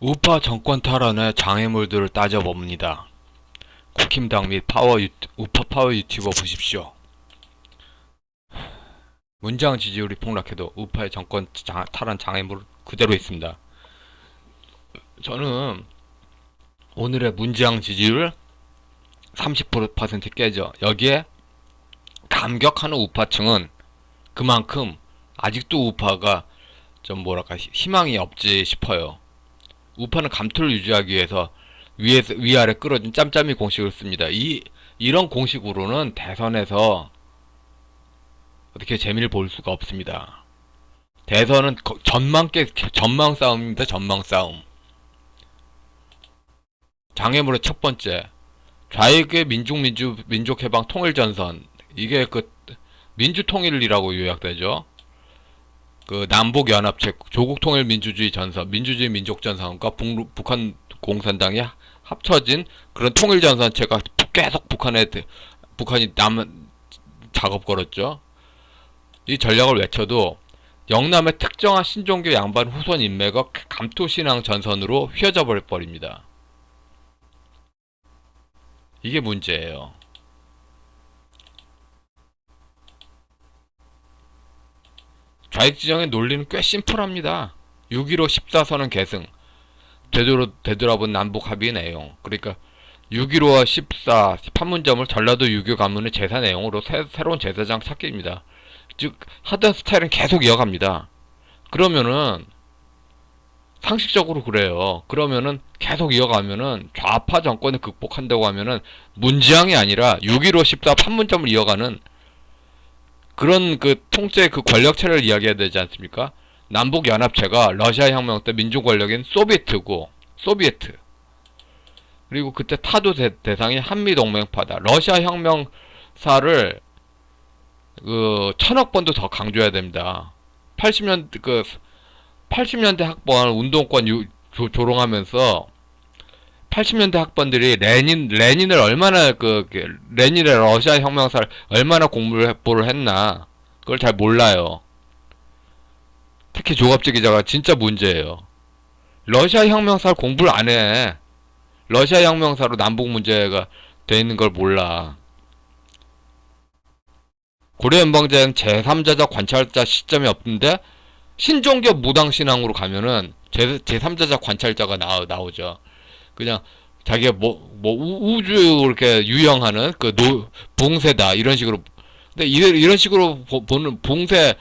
우파 정권 탈환의 장애물들을 따져봅니다. 국힘당 및 우파 파워 유튜버 보십시오. 문재인 지지율이 폭락해도 우파의 정권 탈환 장애물 그대로 있습니다. 저는 오늘의 문재인 지지율 30% 깨져. 여기에 감격하는 우파층은 그만큼 아직도 우파가 좀 뭐랄까 희망이 없지 싶어요. 우파는 감투를 유지하기 위해서 위아래 끌어진 짬짬이 공식을 씁니다. 이런 공식으로는 대선에서 어떻게 재미를 볼 수가 없습니다. 대선은 전망 싸움입니다. 전망 싸움. 장애물의 첫 번째, 좌익의 민족해방 통일전선. 이게 그 민주통일이라고 요약되죠. 그 남북연합체, 조국통일민주주의 전선, 민주주의 민족전선과 북한 공산당이 합쳐진 그런 통일전선체가 계속 북한이 작업 걸었죠. 이 전략을 외쳐도 영남의 특정한 신종교 양반 후손 인맥의 감토신앙 전선으로 휘어져 버립니다. 이게 문제예요. 좌익지정의 논리는 꽤 심플합니다. 6.15 14선언 계승, 되돌아본 남북 합의 내용. 그러니까 6.15와 14 판문점을 전라도 유교 가문의 제사 내용으로 새로운 제사장 찾기입니다. 즉 하던 스타일은 계속 이어갑니다. 그러면은 상식적으로 그래요. 그러면은 계속 이어가면은 좌파 정권을 극복한다고 하면은 문지양이 아니라 6.15 14 판문점을 이어가는 그런 그 통째 그 권력체를 이야기해야 되지 않습니까? 남북연합체가 러시아 혁명 때 민족 권력인 소비에트. 그리고 그때 타도 대상이 한미동맹파다. 러시아 혁명사를 그 1000억 번도 더 강조해야 됩니다. 80년대 학번 운동권 조롱하면서 80년대 학번들이 레닌을 얼마나 레닌의 러시아 혁명사를 얼마나 공부를 했나 그걸 잘 몰라요. 특히 조갑재 기자가 진짜 문제예요. 러시아 혁명사를 공부를 안 해. 러시아 혁명사로 남북 문제가 돼 있는 걸 몰라. 고려연방제는 제3자적 관찰자 시점이 없는데 신종교 무당신앙으로 가면은 제3자적 관찰자가 나오죠. 그냥 자기가 우주 이렇게 유영하는 붕세다 이런 식으로. 근데 이런 식으로 보는 붕세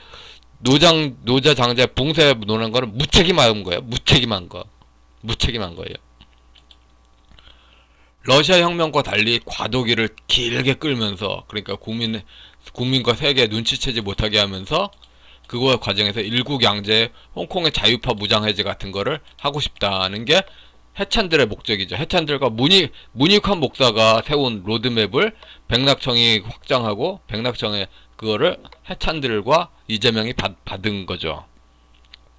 노자 장자 붕세 노는 거는 무책임한 거예요. 무책임한 거예요. 러시아 혁명과 달리 과도기를 길게 끌면서 그러니까 국민과 세계 눈치채지 못하게 하면서 그거 과정에서 일국양제, 홍콩의 자유파 무장해제 같은 거를 하고 싶다는 게 해찬들의 목적이죠. 해찬들과 문익환 목사가 세운 로드맵을 백낙청이 확장하고 백낙청의 그거를 해찬들과 이재명이 받은 거죠.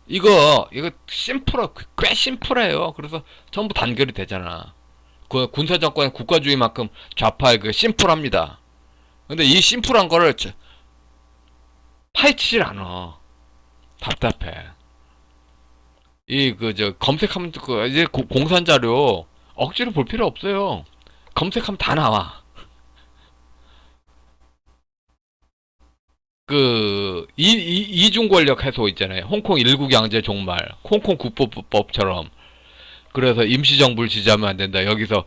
이거 꽤 심플해요. 그래서 전부 단결이 되잖아. 그 군사정권의 국가주의만큼 좌파의 그 심플합니다. 근데 이 심플한 거를 파헤치질 않아. 답답해. 검색하면 이제 공산 자료 억지로 볼 필요 없어요. 검색하면 다 나와. 이중 권력 해소 있잖아요. 홍콩 일국양제 종말, 홍콩 국보법처럼. 그래서 임시정부를 지지하면 안 된다. 여기서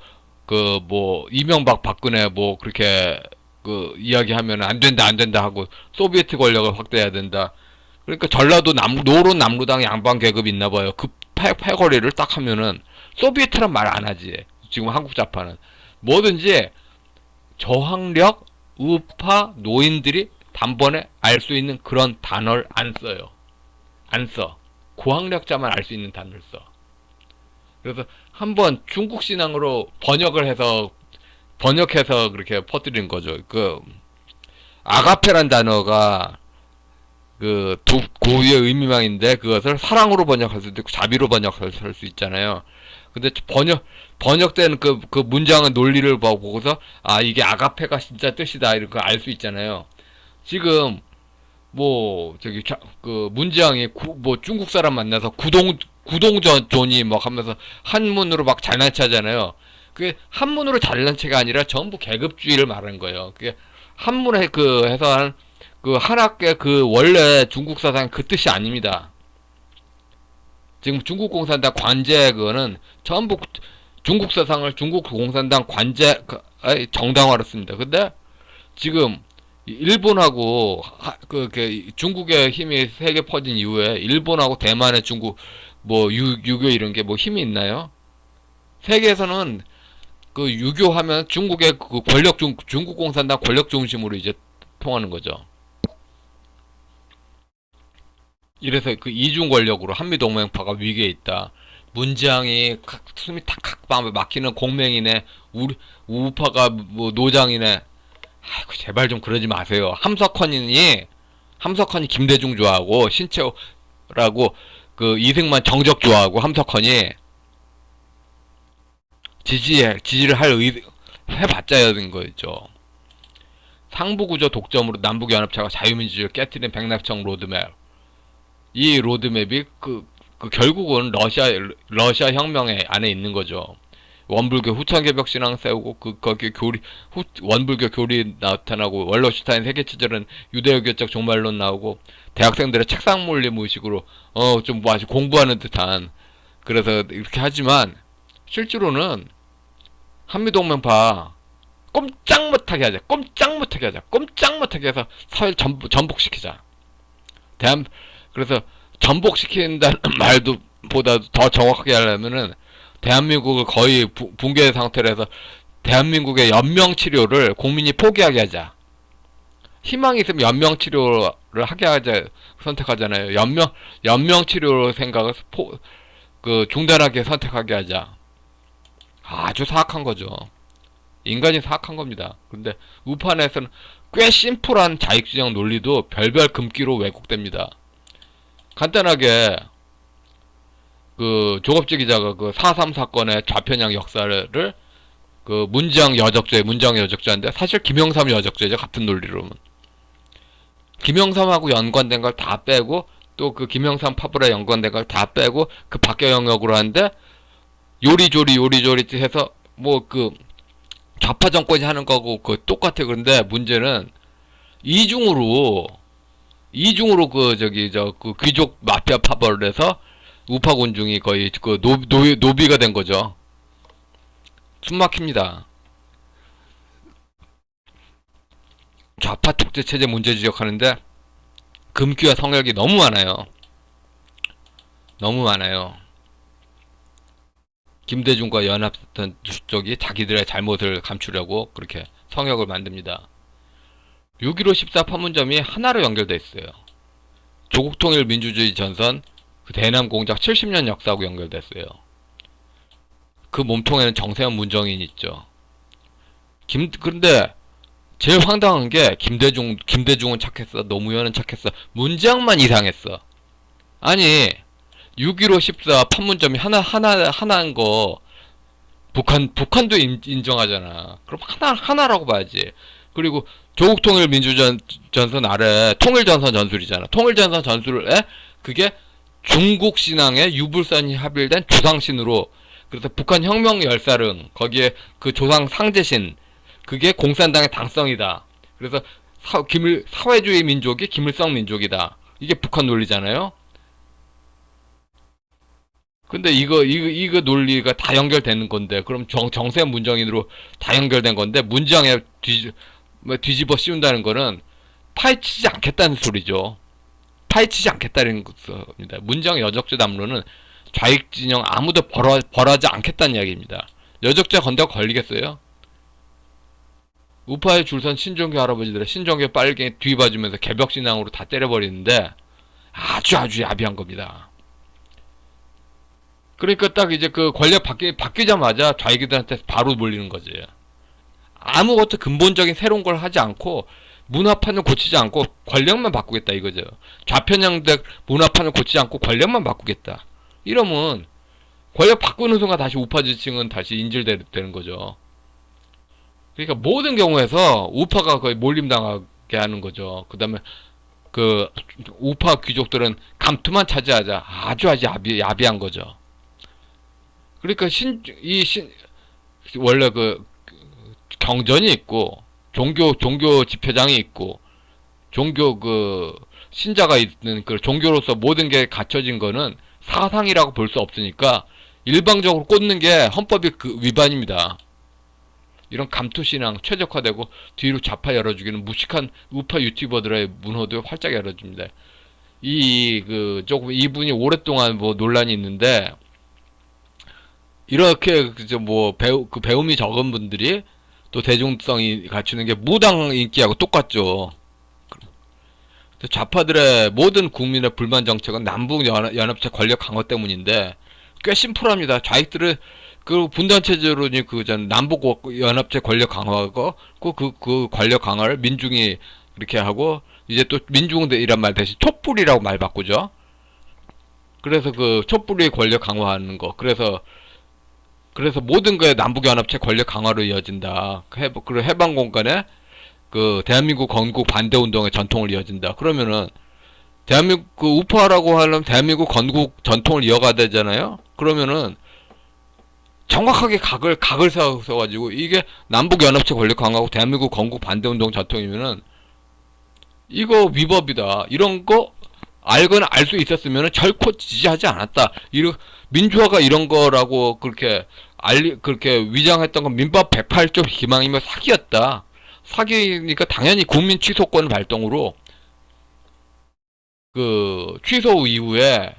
이명박 박근혜 그렇게 이야기하면 안 된다 하고 소비에트 권력을 확대해야 된다. 그러니까 전라도 노론 남루당 양반 계급이 있나 봐요. 그 패거리를 딱 하면은 소비에트란 말 안 하지. 지금 한국 좌파는 뭐든지 저항력 우파 노인들이 단번에 알 수 있는 그런 단어를 안 써요. 안 써. 고학력자만 알 수 있는 단어를 써. 그래서 한번 중국 신앙으로 번역해서 그렇게 퍼뜨리는 거죠. 아가페란 단어가 고유의 의미망인데 그것을 사랑으로 번역할 수도 있고 자비로 번역할 수 있잖아요. 근데 번역된 그 문장의 논리를 보고서 이게 아가페가 진짜 뜻이다 이렇게 알 수 있잖아요. 지금 문지양이 중국 사람 만나서 구동존이 막 하면서 한문으로 막 잘난 체하잖아요. 그게 한문으로 잘난 체가 아니라 전부 계급주의를 말하는 거예요. 그게 한문에 그 해서 그 한학계 그 원래 중국 사상 그 뜻이 아닙니다. 지금 중국 공산당 관제 그거는 전부 중국 사상을 중국 공산당 관제 정당화로 씁니다. 근데 지금 일본하고 중국의 힘이 세계 퍼진 이후에 일본하고 대만의 중국 뭐 유교 이런 게 뭐 힘이 있나요? 세계에서는 그 유교하면 중국의 그 중국 공산당 권력 중심으로 이제 통하는 거죠. 이래서 그 이중 권력으로 한미 동맹파가 위기에 있다. 문재앙이 숨이 탁탁 막히는 공맹이네. 우파가 뭐 노장이네. 아이고 제발 좀 그러지 마세요. 함석헌이 김대중 좋아하고 신채호라고 그 이승만 정적 좋아하고 함석헌이 지지를 해봤자야 된 거였죠. 상부구조 독점으로 남북연합체가 자유민주주의를 깨뜨린 백낙청 로드맵. 이 로드맵이 결국은 러시아 혁명의 안에 있는 거죠. 원불교 후천개벽 신앙 세우고 거기 원불교 교리 나타나고 월러슈타인 세계체절은 유대교적 종말론 나오고 대학생들의 책상 몰림 의식으로 좀 뭐 아주 공부하는 듯한 그래서 이렇게 하지만 실제로는 한미동맹파 꼼짝 못하게 하자. 꼼짝 못하게 해서 사회를 전복시키자. 그래서 전복시킨다는 말도 보다 더 정확하게 하려면은 대한민국을 거의 붕괴 상태로 해서 대한민국의 연명치료를 국민이 포기하게 하자. 희망이 있으면 연명치료를 하게 하자 선택하잖아요. 연명치료 생각을 중단하게 선택하게 하자. 아주 사악한 거죠. 인간이 사악한 겁니다. 근데 우판에서는 꽤 심플한 자익진영 논리도 별별 금기로 왜곡됩니다. 간단하게 그 조갑재 기자가 그 4.3 사건의 좌편향 역사를 그 문장 여적죄인데 사실 김영삼 여적죄죠. 같은 논리로는 김영삼하고 연관된 걸 다 빼고 또 그 김영삼 파벌에 연관된 걸 다 빼고 그 밖의 영역으로 하는데 요리조리 해서 뭐 그 좌파 정권이 하는 거고 그 똑같아. 그런데 문제는 이중으로 그 귀족 마피아 파벌을 해서 우파 군중이 거의 그 노비가 된 거죠. 숨막힙니다. 좌파 독재 체제 문제 지적하는데 금기와 성역이 너무 많아요. 김대중과 연합했던 쪽이 자기들의 잘못을 감추려고 그렇게 성역을 만듭니다. 6.15 14 판문점이 하나로 연결돼 있어요. 조국통일 민주주의 전선 그 대남 공작 70년 역사하고 연결됐어요. 그 몸통에는 정세현 문정인이 있죠. 그런데 제일 황당한 게 김대중은 착했어. 노무현은 착했어. 문재앙만 이상했어. 아니 6.15 14 판문점이 하나인 거 북한도 인정하잖아. 그럼 하나라고 봐야지. 그리고 조국통일 민주전선 아래 통일전선 전술이잖아. 통일전선 전술에 그게 중국 신앙의 유불선이 합일된 조상신으로 그래서 북한 혁명 열사릉 거기에 그 조상 상제신 그게 공산당의 당성이다. 그래서 사회주의 민족이 김일성 민족이다. 이게 북한 논리잖아요. 근데 이거 논리가 다 연결되는 건데 그럼 정세현 문정인으로 다 연결된 건데 문정에 뒤집어 씌운다는 거는 파헤치지 않겠다는 소리죠. 파헤치지 않겠다는 겁니다. 문정 여적죄 담론은 좌익 진영 아무도 벌하지 않겠다는 이야기입니다. 여적죄 건다고 걸리겠어요? 우파의 줄선 신종교 할아버지들의 신종교 빨갱이 뒤봐주면서 개벽신앙으로 다 때려버리는데 아주 야비한 겁니다. 그러니까 딱 이제 그 권력 바뀌자마자 좌익이들한테 바로 몰리는 거지. 아무것도 근본적인 새로운 걸 하지 않고 문화판을 고치지 않고 권력만 바꾸겠다 이거죠. 좌편향적 문화판을 고치지 않고 권력만 바꾸겠다. 이러면 권력 바꾸는 순간 다시 우파 지층은 다시 인질되는 거죠. 그러니까 모든 경우에서 우파가 거의 몰림당하게 하는 거죠. 그 다음에 그 우파 귀족들은 감투만 차지하자 아주 야비한 거죠. 그러니까 원래 그 경전이 있고 종교 지표장이 있고 종교 그 신자가 있는 그 종교로서 모든 게 갖춰진 거는 사상이라고 볼 수 없으니까 일방적으로 꽂는 게 헌법이 그 위반입니다. 이런 감투신앙 최적화되고 뒤로 좌파 열어주기는 무식한 우파 유튜버들의 문호도 활짝 열어줍니다. 조금 이분이 오랫동안 뭐 논란이 있는데 이렇게 배움이 적은 분들이 또 대중성이 갖추는 게 무당 인기하고 똑같죠. 좌파들의 모든 국민의 불만 정책은 남북연합체 권력 강화 때문인데 꽤 심플합니다. 좌익들은 그 분단체제로 남북 연합체 권력 강화하고 그 권력 강화를 민중이 이렇게 하고 이제 또 민중이란 말 대신 촛불이라고 말 바꾸죠. 그래서 그 촛불이 권력 강화하는 거. 그래서 모든 게 남북연합체 권력 강화로 이어진다. 그리고 해방 공간에 그 대한민국 건국 반대 운동의 전통을 이어진다. 그러면은 대한민국 그 우파라고 하려면 대한민국 건국 전통을 이어가야 되잖아요. 그러면은 정확하게 각을 세워가지고 이게 남북연합체 권력 강화하고 대한민국 건국 반대 운동 전통이면은 이거 위법이다. 이런 거 알거나 알 수 있었으면은 결코 지지하지 않았다. 민주화가 이런 거라고 그렇게 위장했던 건 민법 108조 기망이며 사기였다. 사기니까 당연히 국민 취소권 발동으로 그 취소 이후에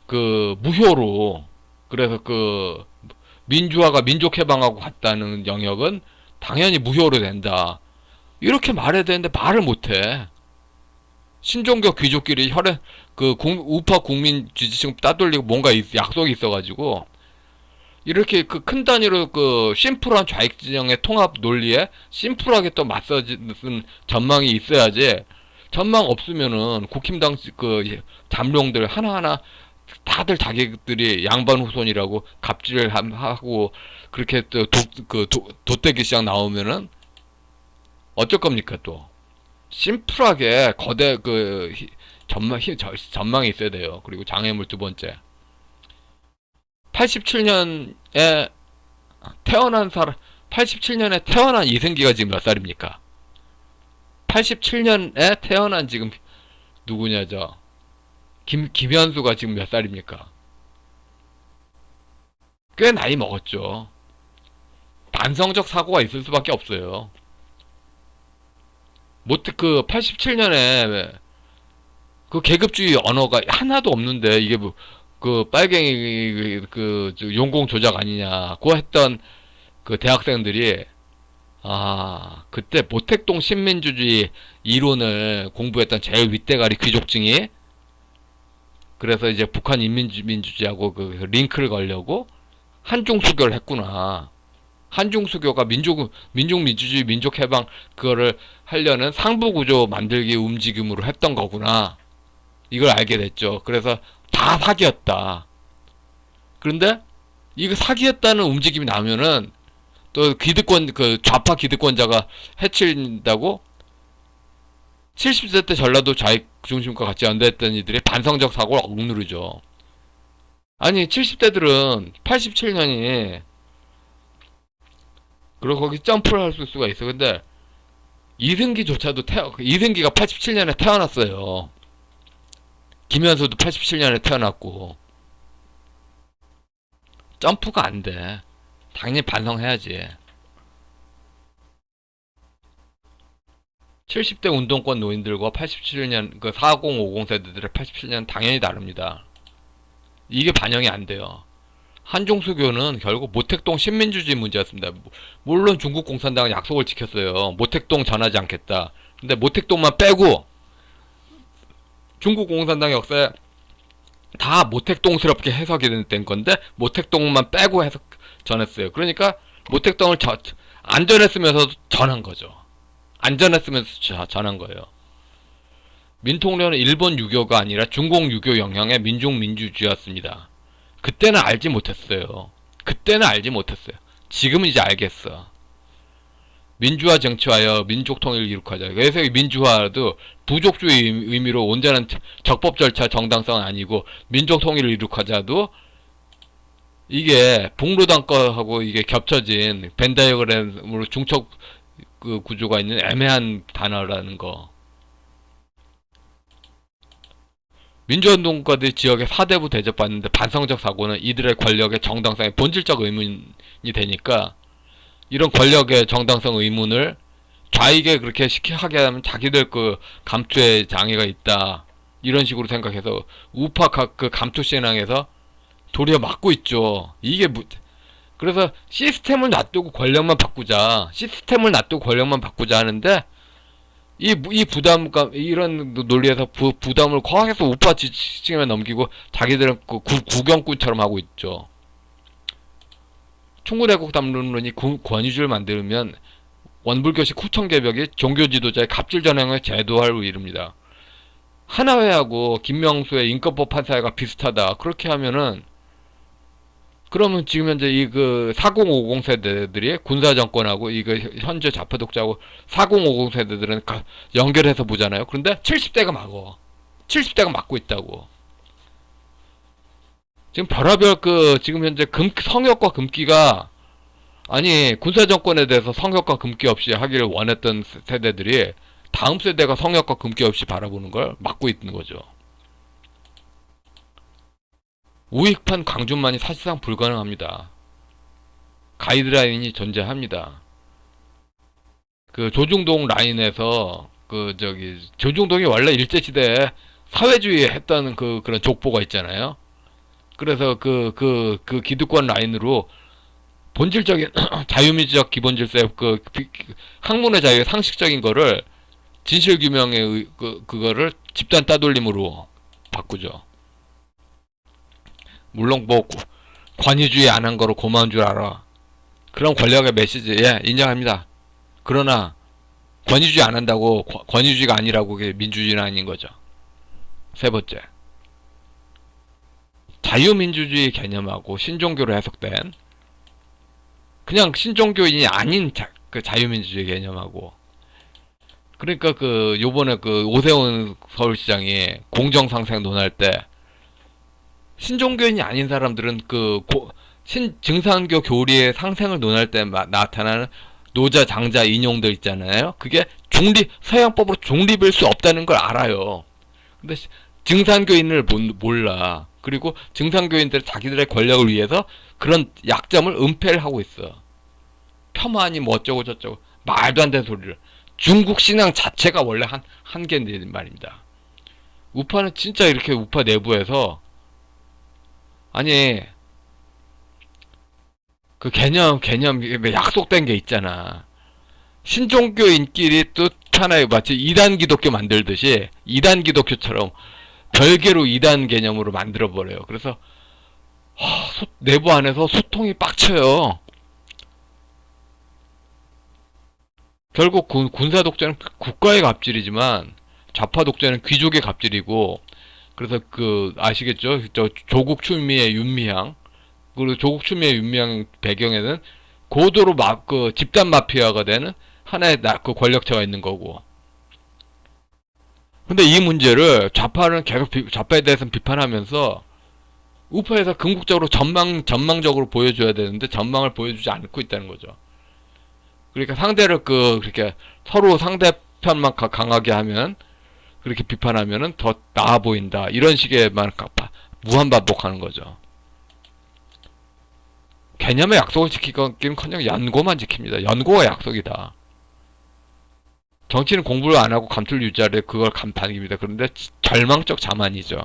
그 무효로 그래서 그 민주화가 민족 해방하고 같다는 영역은 당연히 무효로 된다. 이렇게 말해야 되는데 말을 못해. 신종교 귀족끼리 우파 국민 지지층 따돌리고 뭔가 약속이 있어가지고 이렇게 그 큰 단위로 그 심플한 좌익 진영의 통합 논리에 심플하게 또 맞서지는 전망이 있어야지. 전망 없으면은 국힘당 그 잠룡들 하나하나 다들 자기들이 양반 후손이라고 갑질을 하고 그렇게 또 도떼기 시작 나오면은 어쩔 겁니까 또. 심플하게 거대 전망이 있어야 돼요. 그리고 장애물 두 번째. 87년에 태어난 87년에 태어난 이승기가 지금 몇 살입니까? 87년에 태어난 지금 누구냐 김현수가 지금 몇 살입니까? 꽤 나이 먹었죠. 반성적 사고가 있을 수밖에 없어요. 그 87년에 그 계급주의 언어가 하나도 없는데 이게 그 빨갱이 용공 조작 아니냐 고 했던 그 대학생들이 그때 모택동 신민주주의 이론을 공부했던 제일 윗대가리 귀족층이 그래서 이제 북한 인민주의하고 그 링크를 걸려고 한중수교를 했구나. 한중수교가 민중민주주의 민족해방 그거를 하려는 상부구조 만들기 움직임으로 했던 거구나. 이걸 알게 됐죠. 그래서 다 사기였다. 그런데 이거 사기였다는 움직임이 나면은 또 좌파 기득권자가 해친다고 70세 때 전라도 좌익 중심과 같이 연대했던 이들이 반성적 사고를 억누르죠. 아니 70대들은 87년이 그리고 거기 점프를 할 수가 있어. 근데 이승기조차도 이승기가 87년에 태어났어요. 김현수도 87년에 태어났고 점프가 안 돼. 당연히 반성해야지. 70대 운동권 노인들과 87년 그 40, 50 세대들의 87년 당연히 다릅니다. 이게 반영이 안 돼요. 한중수교는 결국 모택동 신민주주의 문제였습니다. 물론 중국 공산당은 약속을 지켰어요. 모택동 전하지 않겠다. 근데 모택동만 빼고 중국 공산당 역사에 다 모택동스럽게 해석이 된 건데 모택동만 빼고 전했어요. 그러니까 모택동을 안 전했으면서 전한 거죠. 안 전했으면서 전한 거예요. 민통련은 일본 유교가 아니라 중국 유교 영향의 민중민주주의였습니다. 그때는 알지 못했어요. 지금은 이제 알겠어. 민주화 쟁취하여 민족 통일을 이룩하자. 그래서 이 민주화도 부족주의 의미로 온전한 적법 절차 정당성은 아니고 민족 통일을 이룩하자도 이게 북로당 거하고 이게 겹쳐진 벤 다이어그램으로 중첩 그 구조가 있는 애매한 단어라는 거. 민주운동가들이 지역의 사대부 대접받는데 반성적 사고는 이들의 권력의 정당성에 본질적 의문이 되니까 이런 권력의 정당성 의문을 좌익에 그렇게 하게 하면 자기들 그 감투에 장애가 있다 이런 식으로 생각해서 우파 그 감투 신앙에서 도리어 막고 있죠. 이게 그래서 시스템을 놔두고 권력만 바꾸자, 시스템을 놔두고 권력만 바꾸자 하는데 이 부담감 이런 논리에서 부담을 과해서 우파 지층에 넘기고 자기들은 그 구경꾼처럼 하고 있죠. 충분애국 담론이 권위주의를 만들면 원불교식 후천개벽이 종교 지도자의 갑질 전형을 제도화를 이룹니다. 하나회하고 김명수의 인권법 판사회가 비슷하다. 그렇게 하면은 그러면 지금 현재 이 그 4050 세대들이 군사 정권하고 이거 현재 좌파 독자하고 4050 세대들은 연결해서 보잖아요. 그런데 70대가 막어. 70대가 막고 있다고. 지금 별하별 그 지금 현재 성역과 금기가 아니 군사 정권에 대해서 성역과 금기 없이 하기를 원했던 세대들이 다음 세대가 성역과 금기 없이 바라보는 걸 막고 있는 거죠. 우익판 강준만이 사실상 불가능합니다. 가이드라인이 존재합니다. 그 조중동 라인에서 그 조중동이 원래 일제시대에 사회주의 했다는 그런 족보가 있잖아요. 그래서 그 기득권 라인으로 본질적인 자유민주적 기본 질서의 학문의 자유의 상식적인 거를 진실규명의 그거를 집단 따돌림으로 바꾸죠. 물론 뭐 관유주의 안 한 거로 고마운 줄 알아. 그런 권력의 메시지 예 인정합니다. 그러나 권위주의 안 한다고 권위주의가 아니라고 그게 민주주의는 아닌 거죠. 세 번째, 자유민주주의 개념하고 신종교로 해석된 그냥 신종교인이 아닌 그 자유민주주의 개념하고 그러니까 그 요번에 그 오세훈 서울시장이 공정상생 논할 때 신종교인이 아닌 사람들은 증산교 교리의 상생을 논할 때 나타나는 노자 장자 인용들 있잖아요. 그게 서양법으로 중립일 수 없다는 걸 알아요. 근데 증산교인을 몰라. 그리고 증산교인들 자기들의 권력을 위해서 그런 약점을 은폐를 하고 있어. 폄하니 뭐 어쩌고 저쩌고 말도 안 되는 소리를. 중국 신앙 자체가 원래 한계인데 말입니다. 우파는 진짜 이렇게 우파 내부에서 아니 그 개념 약속된 게 있잖아. 신종교인끼리 또 하나의 마치 2단 기독교 만들듯이 2단 기독교처럼 별개로 2단 개념으로 만들어버려요. 그래서 내부 안에서 소통이 빡쳐요. 결국 군사 독재는 국가의 갑질이지만 좌파 독재는 귀족의 갑질이고 그래서 아시겠죠? 조국 추미애 윤미향 그리고 조국 추미애 윤미향 배경에는 고도로 집단 마피아가 되는 하나의 권력체가 있는 거고. 근데 이 문제를 좌파는 계속 좌파에 대해서는 비판하면서 우파에서 궁극적으로 전망적으로 보여줘야 되는데 전망을 보여주지 않고 있다는 거죠. 그러니까 상대를 그렇게 서로 상대편만 강하게 하면 그렇게 비판하면은 더 나아 보인다. 이런 식의만 무한 반복하는 거죠. 개념의 약속을 지키기는커녕 연고만 지킵니다. 연고가 약속이다. 정치는 공부를 안 하고 감투를 유지하려 그걸 감탄입니다. 그런데 절망적 자만이죠.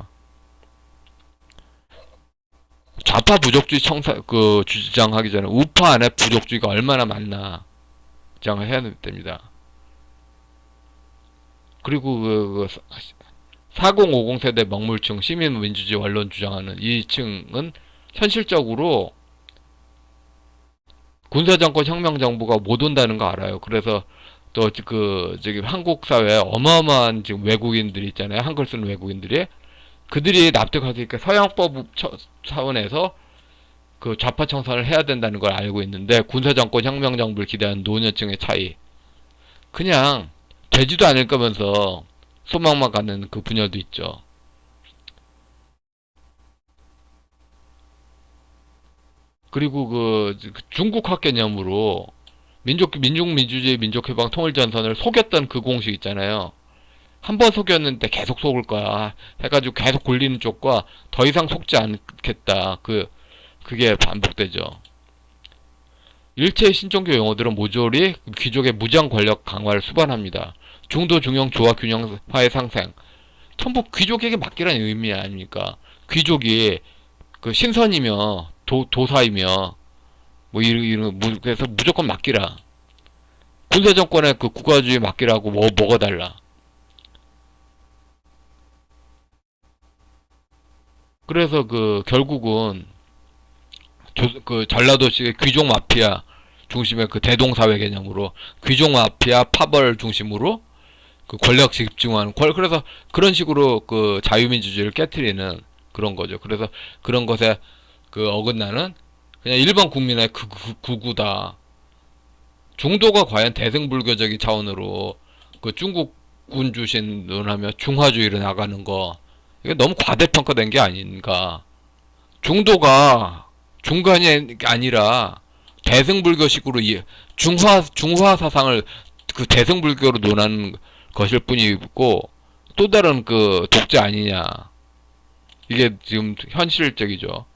좌파 부족주의 주장하기 전에 우파 안에 부족주의가 얼마나 많나 주장을 해야 됩니다. 그리고 4050 세대 먹물층 시민민주주의 원론 주장하는 이 층은 현실적으로 군사정권 혁명정부가 못 온다는 거 알아요. 그래서 또 한국 사회에 어마어마한 지금 외국인들이 있잖아요. 한글 쓰는 외국인들이 그들이 납득할 수 있게 서양법 차원에서 그 좌파 청산을 해야 된다는 걸 알고 있는데 군사정권 혁명정부를 기대하는 노년층의 차이. 그냥 되지도 않을 거면서 소망만 갖는 그 분열도 있죠. 그리고 그 중국학 개념으로 민족민주주의 민족해방 통일전선을 속였던 그 공식 있잖아요. 한 번 속였는데 계속 속을 거야 해가지고 계속 굴리는 쪽과 더 이상 속지 않겠다. 그게 반복되죠. 일체의 신종교 용어들은 모조리 귀족의 무장 권력 강화를 수반합니다. 중도 중용 조화 균형화의 상생. 전부 귀족에게 맡기라는 의미 아닙니까? 귀족이 그 신선이며 도사이며 뭐 이런 그래서 무조건 맡기라. 군사 정권에 그 국가주의 맡기라고 뭐가 달라? 그래서 그 결국은 그 전라도식의 귀족 마피아 중심의 그 대동사회 개념으로 귀족 마피아 파벌 중심으로 그 권력 집중하는 그래서 그런 식으로 그 자유민주주의를 깨뜨리는 그런 거죠. 그래서 그런 것에 그 어긋나는 그냥 일반 국민의 구구다. 중도가 과연 대승불교적인 차원으로 그 중국군 주신을 하며 중화주의로 나가는 거 이게 너무 과대평가된 게 아닌가. 중도가 중간이 아니라 대승불교식으로 중화 사상을 그 대승불교로 논하는 것일 뿐이고 또 다른 그 독재 아니냐. 이게 지금 현실적이죠.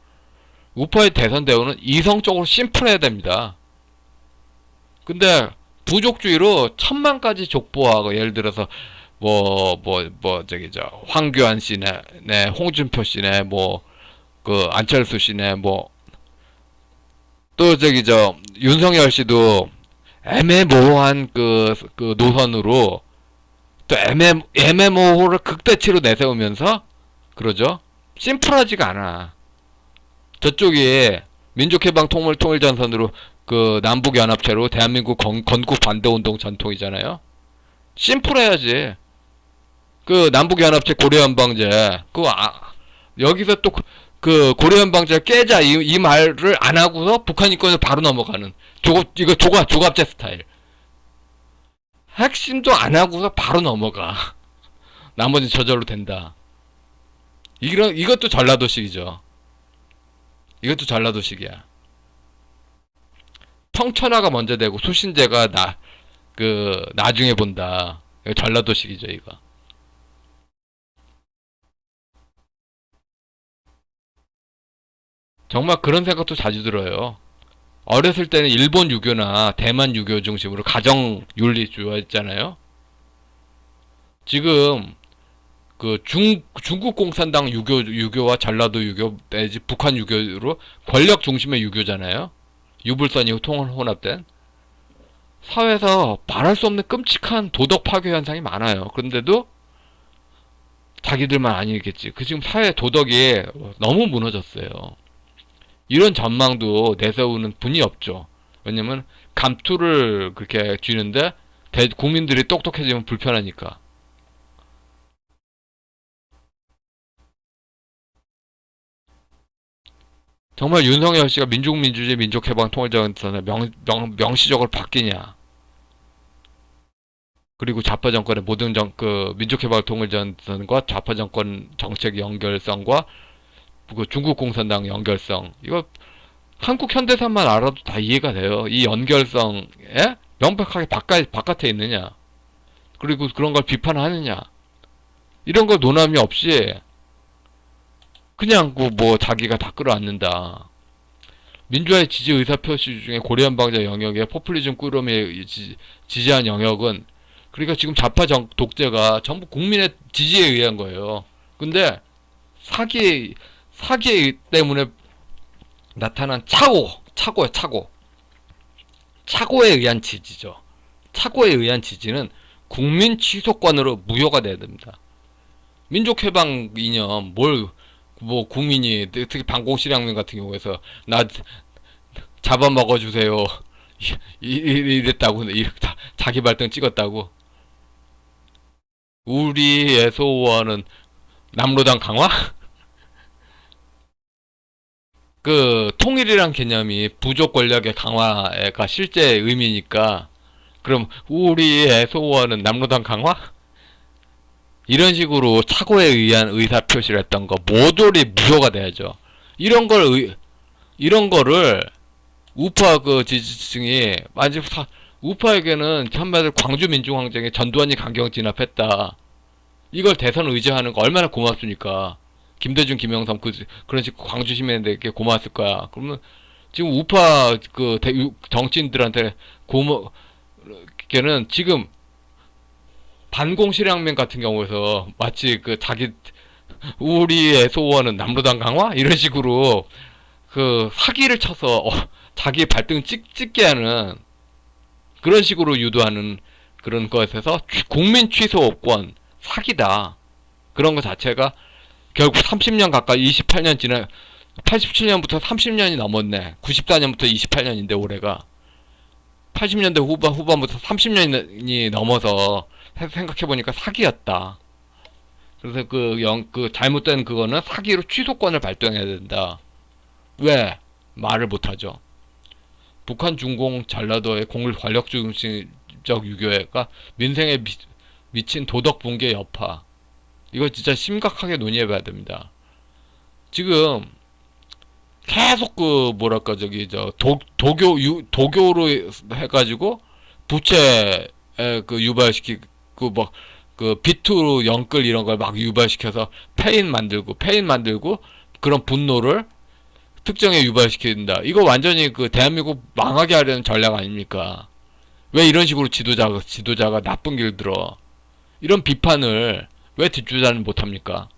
우파의 대선 대우는 이성적으로 심플해야 됩니다. 근데 부족주의로 천만 가지 족보하고 예를 들어서 저기 황교안 씨네, 네, 홍준표 씨네, 그 안철수 씨네, 또 저기 윤석열 씨도 애매모호한 그 노선으로 또 애매모호를 극대치로 내세우면서 그러죠. 심플하지가 않아. 저쪽이 민족해방 통일전선으로 그 남북연합체로 대한민국 건국 반대운동 전통이잖아요. 심플해야지. 그 남북연합체 고려연방제 여기서 또 그 고려연방제 깨자 이 말을 안 하고서 북한 인권을 바로 넘어가는 이거 조갑제 스타일. 핵심도 안 하고서 바로 넘어가. 나머지 저절로 된다. 이것도 전라도식이죠. 이것도 전라도식이야. 평천하가 먼저 되고 수신제가 나중에 본다. 이거 전라도식이죠, 이거. 정말 그런 생각도 자주 들어요. 어렸을 때는 일본 유교나 대만 유교 중심으로 가정 윤리주의였잖아요. 지금 그 중국 공산당 유교와 전라도 유교 내지 북한 유교로 권력 중심의 유교잖아요. 유불선이 혼합된 사회에서 말할 수 없는 끔찍한 도덕 파괴 현상이 많아요. 그런데도 자기들만 아니겠지. 그 지금 사회 도덕이 너무 무너졌어요. 이런 전망도 내세우는 분이 없죠. 왜냐면 감투를 그렇게 쥐는데 국민들이 똑똑해지면 불편하니까. 정말 윤석열 씨가 민족민주주의 민족해방 통일전선에 명시적으로 바뀌냐. 그리고 좌파 정권의 모든 그 민족해방 통일전선과 좌파 정권 정책 연결성과 그 중국 공산당 연결성 이거 한국 현대사만 알아도 다 이해가 돼요. 이 연결성에 명백하게 바깥에 있느냐. 그리고 그런 걸 비판하느냐. 이런 걸 논함이 없이 그냥 자기가 다 끌어안는다. 민주화의 지지 의사표시 중에 고려연방제 영역에 포퓰리즘 꾸러미에 지지한 영역은 그러니까 지금 좌파 독재가 전부 국민의 지지에 의한 거예요. 근데 사기 때문에 나타난 착오에 의한 지지죠. 착오에 의한 지지는 국민 취소권으로 무효가 돼야 됩니다. 민족해방 이념 국민이 특히 방공실향민 같은 경우에서 나 잡아먹어주세요 이랬다고 자기 발등 찍었다고. 우리의 소원은 남로당 강화? 그 통일이란 개념이 부족 권력의 강화가 실제 의미니까 그럼 우리의 소원은 남로당 강화? 이런 식으로 착오에 의한 의사 표시를 했던 거 모조리 무효가 돼야죠. 이런 걸 이런 거를 우파 그 지지층이 만약 우파에게는 한마디로 광주 민중항쟁에 전두환이 강경 진압했다. 이걸 대선 의지하는 거 얼마나 고맙습니까? 김대중, 김영삼 그런 식으로 광주 시민들에게 고마웠을 거야. 그러면 지금 우파 그 정치인들한테 고마게는 지금 반공실향민 같은 경우에서 마치 그 자기 우리의 소원은 남로당 강화 이런 식으로 그 사기를 쳐서 자기 발등 찍게 하는 그런 식으로 유도하는 그런 것에서 국민 취소권 사기다. 그런 것 자체가 결국 30년 가까이 28년 지나 87년부터 30년이 넘었네. 94년부터 28년인데 올해가 80년대 후반부터 30년이 넘어서 생각해보니까 사기였다. 그래서 그 잘못된 그거는 사기로 취소권을 발동해야 된다. 왜? 말을 못하죠. 북한 중공 전라도의 권력 중심적 유교가 민생에 미친 도덕 붕괴 여파. 이거 진짜 심각하게 논의해봐야 됩니다. 지금 계속 그 뭐랄까 저기 도교로 해가지고 부채 그 유발시키고 막 그 비투 영끌 이런 걸 막 유발시켜서 페인 만들고 그런 분노를 특정에 유발시킨다. 이거 완전히 그 대한민국 망하게 하려는 전략 아닙니까? 왜 이런 식으로 지도자가 나쁜 길 들어? 이런 비판을 왜 뒷주자는 못합니까?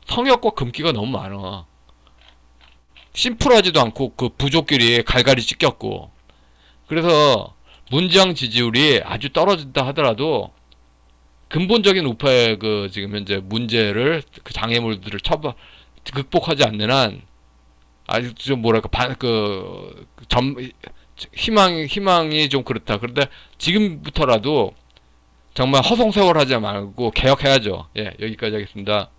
성역과 금기가 너무 많아. 심플하지도 않고 그 부족끼리 갈갈이 찢겼고. 그래서 문재영 지지율이 아주 떨어진다 하더라도 근본적인 우파의 그 지금 현재 문제를 그 장애물들을 극복하지 않는 한 아직 좀 뭐랄까 희망이 좀 그렇다. 그런데 지금부터라도 정말 허송세월 하지 말고 개혁해야죠. 예, 여기까지 하겠습니다.